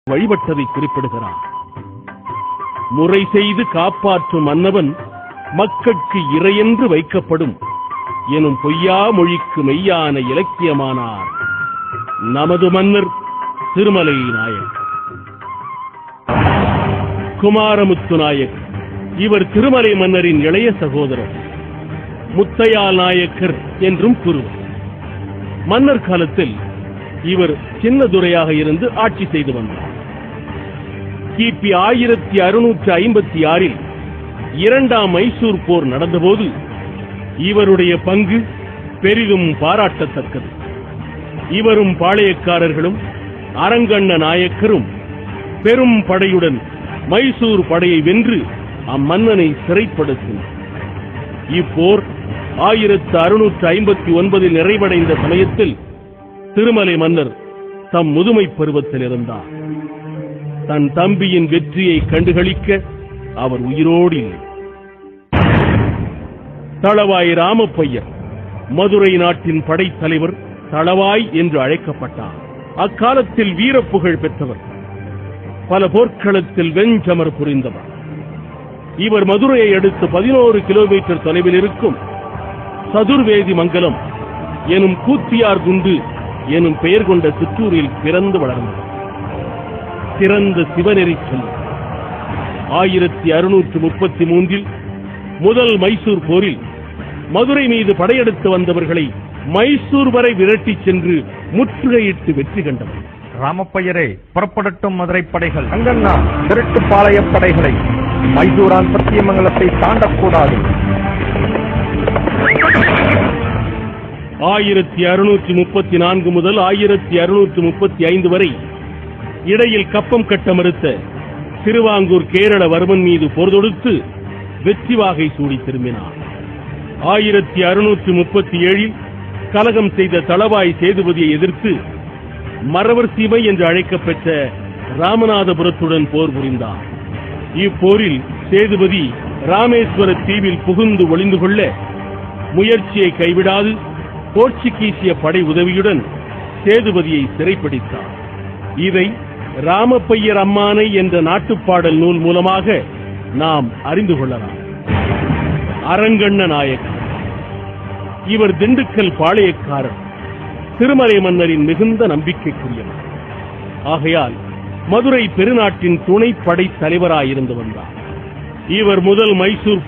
வழிபட்டதை குறிப்பிடுகிறார். முறை செய்து காப்பாற்றும் மன்னவன் மக்கட்கு இறையென்று வைக்கப்படும் எனும் பொய்யா மொழிக்கு மெய்யான இலக்கியமானார் நமது மன்னர் திருமலை நாயக்கர். குமாரமுத்து நாயக்கர் இவர் திருமலை மன்னரின் இளைய சகோதரர். முத்தையால் நாயக்கர் என்றும் கூறுவர். மன்னர் காலத்தில் இவர் சின்னதுரையாக இருந்து ஆட்சி செய்து வந்தார். கிபி 1656 இரண்டாம் மைசூர் போர் நடந்தபோது இவருடைய பங்கு பெரிதும் பாராட்டத்தக்கது. இவரும் பாளையக்காரர்களும் அரங்கண்ண நாயக்கரும் பெரும் படையுடன் மைசூர் படையை வென்று அம்மன்னனை சிறைப்படுத்தினார். இப்போர் 1659 நிறைவடைந்த சமயத்தில் திருமலை மன்னர் தம் முதுமை பருவத்தில் இருந்தார். தன் தம்பியின் வெற்றியை கண்டுகளிக்க அவர் உயிரோடு இல்லை. தளவாய் ராமப்பையர் மதுரை நாட்டின் படைத்தலைவர் தளவாய் என்று அழைக்கப்பட்டார். அக்காலத்தில் வீரப்புகழ் பெற்றவர். பல போர்க்களத்தில் வெஞ்சமர் புரிந்தவர். இவர் மதுரையை அடுத்து 11 கிலோமீட்டர் தொலைவில் இருக்கும் சதுர்வேதி மங்கலம் எனும் கூத்தியார் குண்டு எனும் பெயர் கொண்ட சிற்றூரில் பிறந்து வளர்ந்தார். சிறந்த சிவநெறி செல்வர். 1633 முதல் மைசூர் போரில் மதுரை மீது படையெடுத்து வந்தவர்களை மைசூர் வரை விரட்டி சென்று முற்றுகையிட்டு வெற்றி கண்டவர். ராமப்பையரே, புறப்படட்டும் மதுரை படைகள். அங்கண்ணா, திருட்டுப்பாளைய படைகளை மைசூரான் சத்தியமங்கலத்தை தாண்டக்கூடாது. 1634 முதல் 1635 வரை இடையில் கப்பம் கட்ட மறுத்த திருவாங்கூர் கேரளவர்மன் மீது போர் தொடுத்து வெற்றி வாகை சூடி திரும்பினார். 1637 கலகம் செய்த தளவாய் சேதுபதியை எதிர்த்து மறவர் சீமை என்று அழைக்கப்பட்ட ராமநாதபுரத்துடன் போர் புரிந்தார். இப்போரில் சேதுபதி ராமேஸ்வர தீவில் புகுந்து ஒளிந்து கொள்ள முயற்சியை கைவிடாது போர்ச்சுகீசிய படை உதவியுடன் சேதுபதியை சிறைப்பிடித்தார். இதை ராமப்பையர் அம்மானை என்ற நாட்டுப்பாடல் நூல் மூலமாக நாம் அறிந்து கொள்ளலாம். அரங்கண்ண நாயக்கர் இவர் திண்டுக்கல் பாளையக்காரர். திருமலை மன்னரின் மிகுந்த நம்பிக்கைக்குரியவர். ஆகையால் மதுரை பெருநாட்டின் துணைப்படை தலைவராயிருந்து வந்தார். இவர் முதல் மைசூர்